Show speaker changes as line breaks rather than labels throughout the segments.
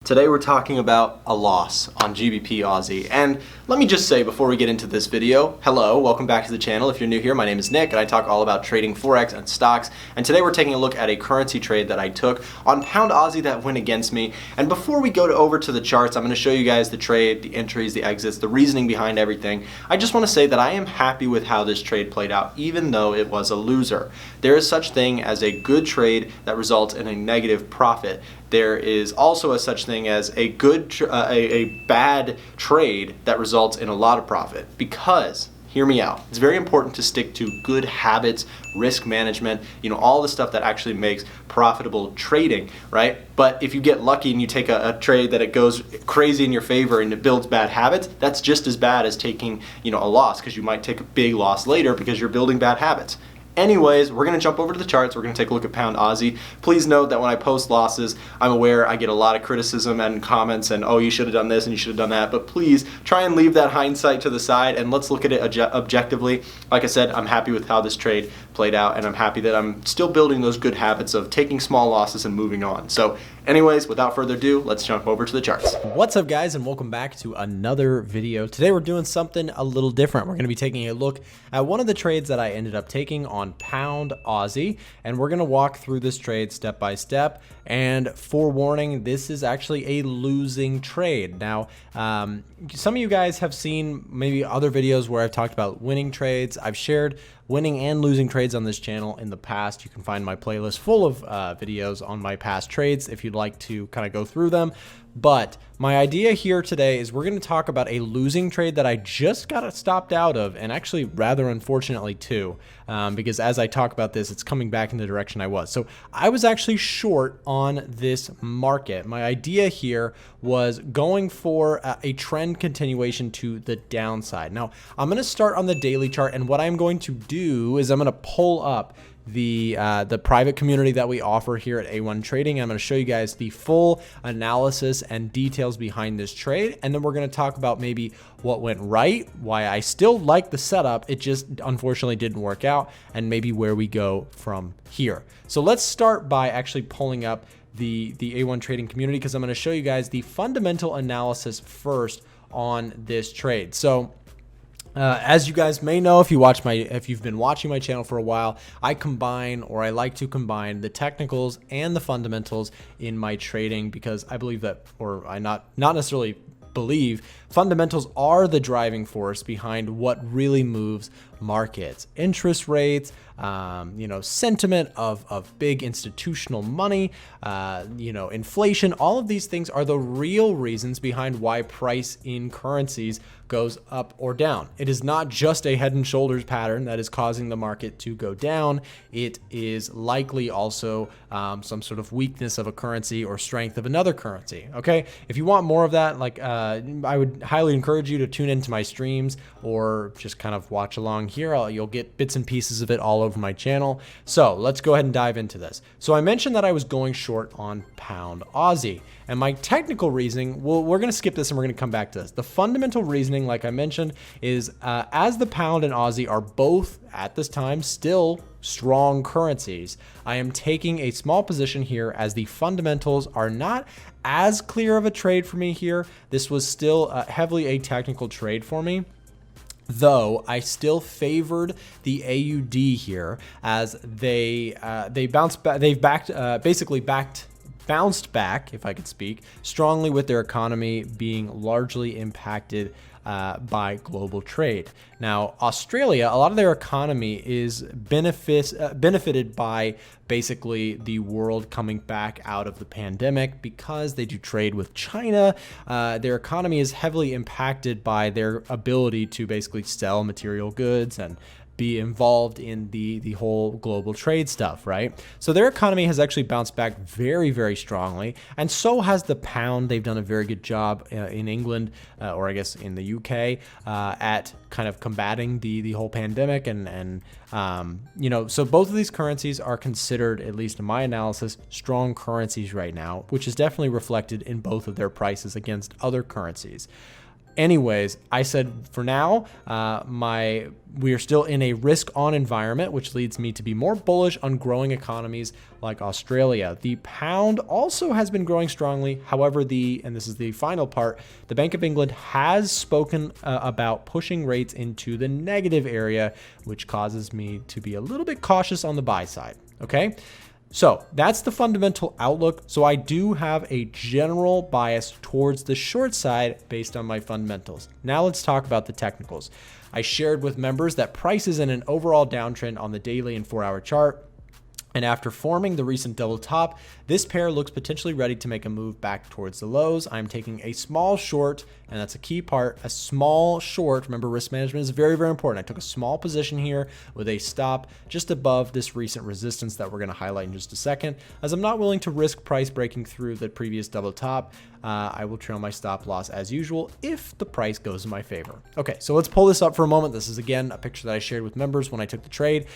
Today we're talking about a loss on GBP Aussie. And let me just say before we get into this video, hello, welcome back to the channel. If you're new here, my name is Nick and I talk all about trading Forex and stocks. And today we're taking a look at a currency trade that I took on pound Aussie that went against me. And before we go over to the charts, I'm going to show you guys the trade, the entries, the exits, the reasoning behind everything. I just want to say that I am happy with how this trade played out, even though it was a loser. There is such thing as a good trade that results in a negative profit. There is also a such thing as a bad trade that results in a lot of profit, because hear me out. It's very important to stick to good habits, risk management, all the stuff that actually makes profitable trading, right? But if you get lucky and you take a trade that it goes crazy in your favor and it builds bad habits, that's just as bad as taking, a loss, because you might take a big loss later because you're building bad habits. Anyways, we're going to jump over to the charts. We're going to take a look at pound Aussie. Please note that when I post losses, I'm aware I get a lot of criticism and comments and, oh, you should have done this and you should have done that. But please try and leave that hindsight to the side and let's look at it objectively. Like I said, I'm happy with how this trade played out, and I'm happy that I'm still building those good habits of taking small losses and moving on. So anyways, without further ado, let's jump over to the charts.
What's up, guys, and welcome back to another video. Today we're doing something a little different. We're going to be taking a look at one of the trades that I ended up taking on pound Aussie, and we're going to walk through this trade step by step. And forewarning, this is actually a losing trade. Now, some of you guys have seen maybe other videos where I've talked about winning trades. I've shared winning and losing trades on this channel in the past. You can find my playlist full of videos on my past trades if you'd like to kind of go through them. But my idea here today is we're going to talk about a losing trade that I just got stopped out of, and actually rather unfortunately too, because as I talk about this, it's coming back in the direction I was. So I was actually short on this market. My idea here was going for a trend continuation to the downside. Now I'm going to start on the daily chart, and what I'm going to do is I'm going to pull up the private community that we offer here at A1 Trading. I'm going to show you guys the full analysis and details behind this trade, and then we're going to talk about maybe what went right, why I still like the setup, it just unfortunately didn't work out, and maybe where we go from here. So let's start by actually pulling up the A1 Trading community, because I'm going to show you guys the fundamental analysis first on this trade. So as you guys may know, if you've been watching my channel for a while, I like to combine the technicals and the fundamentals in my trading, because I believe that, or I not necessarily believe, fundamentals are the driving force behind what really moves markets. Interest rates, sentiment of big institutional money, inflation, all of these things are the real reasons behind why price in currencies goes up or down. It is not just a head and shoulders pattern that is causing the market to go down. It is likely also some sort of weakness of a currency or strength of another currency. Okay, if you want more of that, I would highly encourage you to tune into my streams or just kind of watch along here. You'll get bits and pieces of it all over my channel. So let's go ahead and dive into this. So I mentioned that I was going short on pound Aussie, and my technical reasoning, well, we're going to skip this and we're going to come back to this. The fundamental reasoning, like I mentioned, is as the pound and Aussie are both at this time still strong currencies, I am taking a small position here as the fundamentals are not as clear of a trade for me here. This was still heavily a technical trade for me, though I still favored the AUD here, as they bounced back. They've bounced back, if I could speak, strongly, with their economy being largely impacted by global trade. Now, Australia, a lot of their economy is benefited by basically the world coming back out of the pandemic, because they do trade with China. Their economy is heavily impacted by their ability to basically sell material goods and be involved in the whole global trade stuff, right? So their economy has actually bounced back very, very strongly, and so has the pound. They've done a very good job in England, or I guess in the UK, at kind of combating the whole pandemic, and so both of these currencies are considered, at least in my analysis, strong currencies right now, which is definitely reflected in both of their prices against other currencies. anyways, I said for now, we are still in a risk on environment, which leads me to be more bullish on growing economies like Australia. The pound also has been growing strongly. However, and this is the final part, the Bank of England has spoken about pushing rates into the negative area, which causes me to be a little bit cautious on the buy side. Okay. So that's the fundamental outlook. So I do have a general bias towards the short side based on my fundamentals. Now let's talk about the technicals. I shared with members that price is in an overall downtrend on the daily and 4-hour chart. And after forming the recent double top, this pair looks potentially ready to make a move back towards the lows. I'm taking a small short, and that's a key part, a small short. Remember, risk management is very, very important. I took a small position here with a stop just above this recent resistance that we're going to highlight in just a second. As I'm not willing to risk price breaking through the previous double top, I will trail my stop loss as usual if the price goes in my favor. Okay, so let's pull this up for a moment. This is, again, a picture that I shared with members when I took the trade.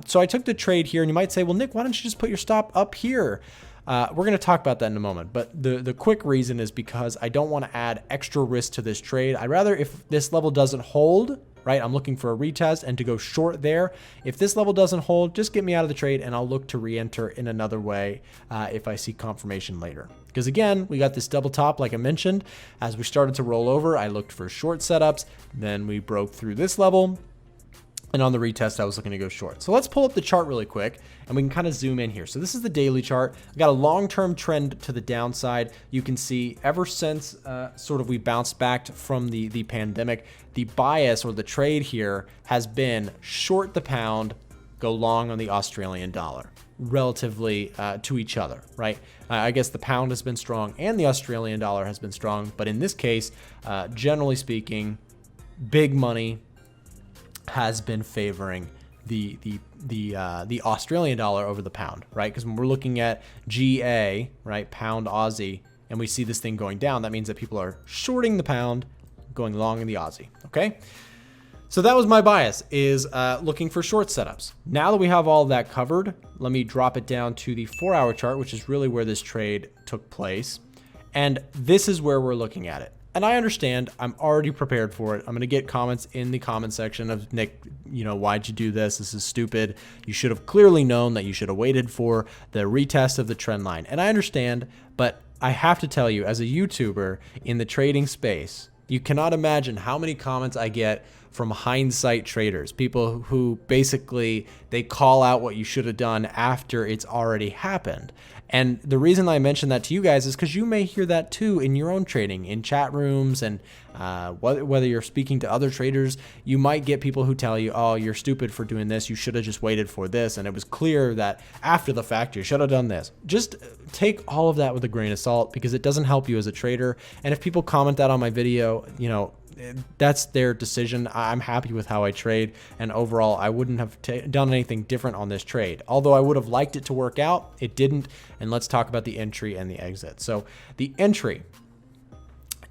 So I took the trade here, and you might say, well, Nick, why don't you just put your stop up here? We're going to talk about that in a moment, but the quick reason is because I don't want to add extra risk to this trade. I'd rather, if this level doesn't hold, right, I'm looking for a retest and to go short there. If this level doesn't hold, just get me out of the trade and I'll look to re-enter in another way if I see confirmation later. Because again, we got this double top, like I mentioned. As we started to roll over, I looked for short setups. Then we broke through this level. And on the retest, I was looking to go short. So let's pull up the chart really quick and we can kind of zoom in here. So this is the daily chart. I've got a long-term trend to the downside. You can see ever since sort of we bounced back from the pandemic, the bias or the trade here has been short the pound, go long on the Australian dollar relatively to each other, right? I guess the pound has been strong and the Australian dollar has been strong. But in this case, generally speaking, big money has been favoring the Australian dollar over the pound, right? Because when we're looking at GA, right, pound Aussie, and we see this thing going down, that means that people are shorting the pound, going long in the Aussie, okay? So that was my bias, is looking for short setups. Now that we have all of that covered, let me drop it down to the 4-hour chart, which is really where this trade took place. And this is where we're looking at it. And I understand, I'm already prepared for it. I'm going to get comments in the comment section of, Nick, you know, why'd you do this? This is stupid. You should have clearly known that you should have waited for the retest of the trend line. And I understand, but I have to tell you, as a YouTuber in the trading space, you cannot imagine how many comments I get from hindsight traders, people who basically they call out what you should have done after it's already happened. And the reason I mention that to you guys is because you may hear that too in your own trading, in chat rooms, and whether you're speaking to other traders, you might get people who tell you, oh, you're stupid for doing this. You should have just waited for this. And it was clear that after the fact, you should have done this. Just take all of that with a grain of salt because it doesn't help you as a trader. And if people comment that on my video, you know, that's their decision. I'm happy with how I trade, and overall I wouldn't have done anything different on this trade. Although I would have liked it to work out, it didn't. And let's talk about the entry and the exit. So the entry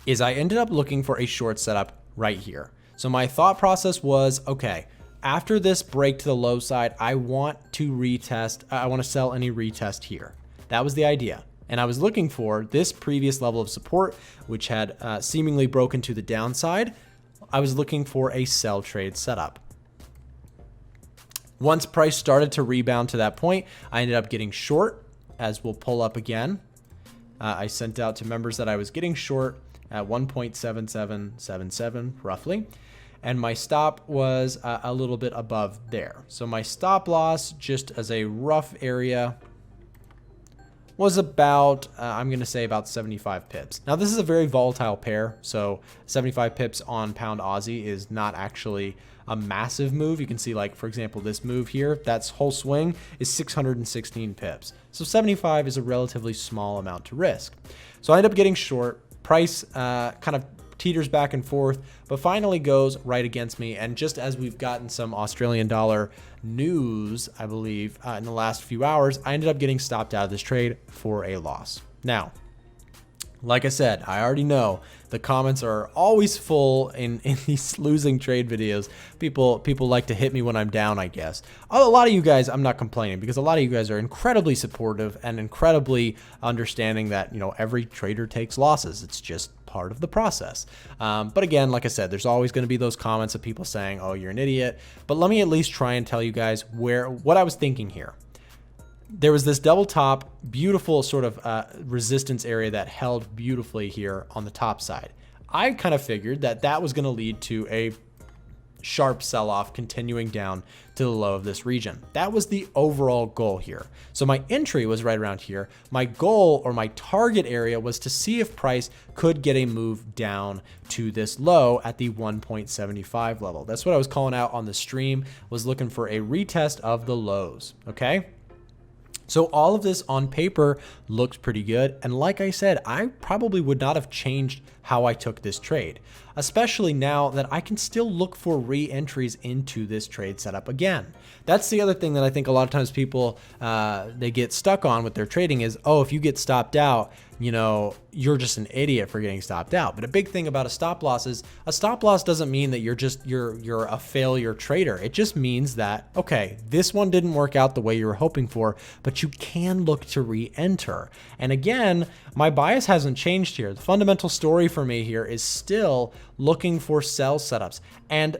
is I ended up looking for a short setup right here. So my thought process was, okay, after this break to the low side, I want to retest. I want to sell any retest here. That was the idea. And I was looking for this previous level of support, which had seemingly broken to the downside. I was looking for a sell trade setup. Once price started to rebound to that point, I ended up getting short, as we'll pull up again. I sent out to members that I was getting short at 1.7777 roughly. And my stop was a little bit above there. So my stop loss, just as a rough area, was about, I'm going to say about 75 pips. Now, this is a very volatile pair, so 75 pips on pound Aussie is not actually a massive move. You can see, like, for example, this move here, that's whole swing is 616 pips. So 75 is a relatively small amount to risk. So I ended up getting short. Price kind of teeters back and forth, but finally goes right against me. And just as we've gotten some Australian dollar news, I believe, in the last few hours, I ended up getting stopped out of this trade for a loss. Now, Like I said, I already know the comments are always full in these losing trade videos. People like to hit me when I'm down, I guess. A lot of you guys, I'm not complaining, because a lot of you guys are incredibly supportive and incredibly understanding that, you know, every trader takes losses. It's just part of the process. But again, like I said, there's always going to be those comments of people saying, oh, you're an idiot. But let me at least try and tell you guys what I was thinking here. There was this double top, beautiful sort of resistance area that held beautifully here on the top side. I kind of figured that that was going to lead to a sharp sell-off continuing down to the low of this region. That was the overall goal here. So my entry was right around here. My goal, or my target area, was to see if price could get a move down to this low at the 1.75 level. That's what I was calling out on the stream, was looking for a retest of the lows, okay? So all of this on paper looks pretty good. And like I said, I probably would not have changed how I took this trade, especially now that I can still look for re-entries into this trade setup again. That's the other thing that I think a lot of times people, they get stuck on with their trading is, oh, if you get stopped out, you know, you're just an idiot for getting stopped out. But a big thing about a stop loss is a stop loss doesn't mean that you're a failure trader. It just means that, okay, this one didn't work out the way you were hoping for, but you can look to re-enter. And again, my bias hasn't changed here. The fundamental story for me here is still looking for sell setups. And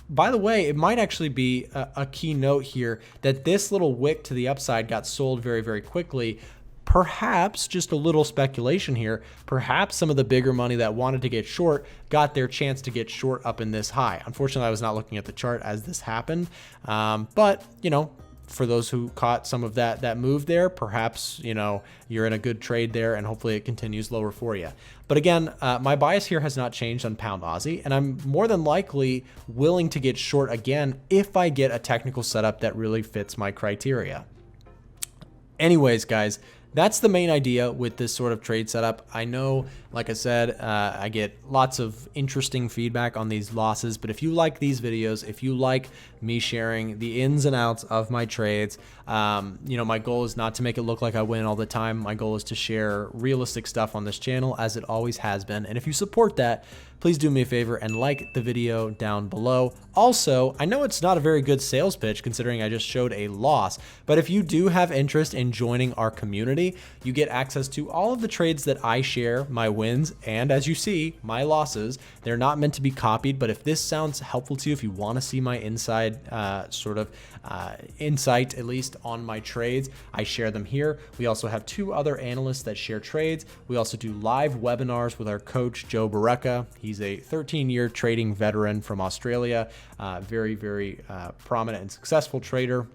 by the way, it might actually be a key note here that this little wick to the upside got sold very, very quickly. Perhaps, just a little speculation here, perhaps some of the bigger money that wanted to get short got their chance to get short up in this high. Unfortunately, I was not looking at the chart as this happened. But, you know, for those who caught some of that move there, perhaps, you know, you're in a good trade there and hopefully it continues lower for you. But again, my bias here has not changed on pound Aussie, and I'm more than likely willing to get short again if I get a technical setup that really fits my criteria. Anyways, guys, that's the main idea with this sort of trade setup. I know, like I said, I get lots of interesting feedback on these losses, but if you like these videos, if you like me sharing the ins and outs of my trades, you know, my goal is not to make it look like I win all the time. My goal is to share realistic stuff on this channel, as it always has been. And if you support that, please do me a favor and like the video down below. Also, I know it's not a very good sales pitch considering I just showed a loss, but if you do have interest in joining our community, you get access to all of the trades that I share, my wins, and as you see, my losses. They're not meant to be copied, but if this sounds helpful to you, if you want to see my inside insight, at least on my trades, I share them here. We also have 2 other analysts that share trades. We also do live webinars with our coach, Joe Barreca. He's a 13-year trading veteran from Australia, very, very prominent and successful trader.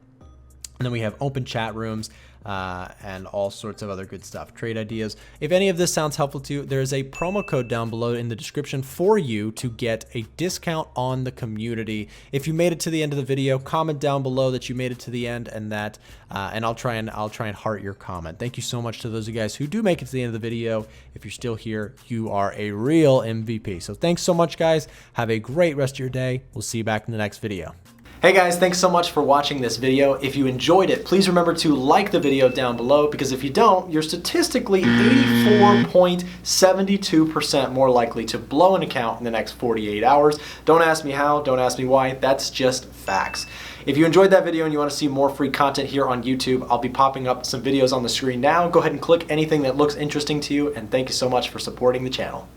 And then we have open chat rooms and all sorts of other good stuff, trade ideas. If any of this sounds helpful to you, there's a promo code down below in the description for you to get a discount on the community. If you made it to the end of the video, comment down below that you made it to the end, and that, and I'll try and heart your comment. Thank you so much to those of you guys who do make it to the end of the video. If you're still here, you are a real MVP. So thanks so much, guys. Have a great rest of your day. We'll see you back in the next video.
Hey guys, thanks so much for watching this video. If you enjoyed it, please remember to like the video down below, because if you don't, you're statistically 84.72% more likely to blow an account in the next 48 hours. Don't ask me how, don't ask me why, that's just facts. If you enjoyed that video and you want to see more free content here on YouTube, I'll be popping up some videos on the screen now. Go ahead and click anything that looks interesting to you, and thank you so much for supporting the channel.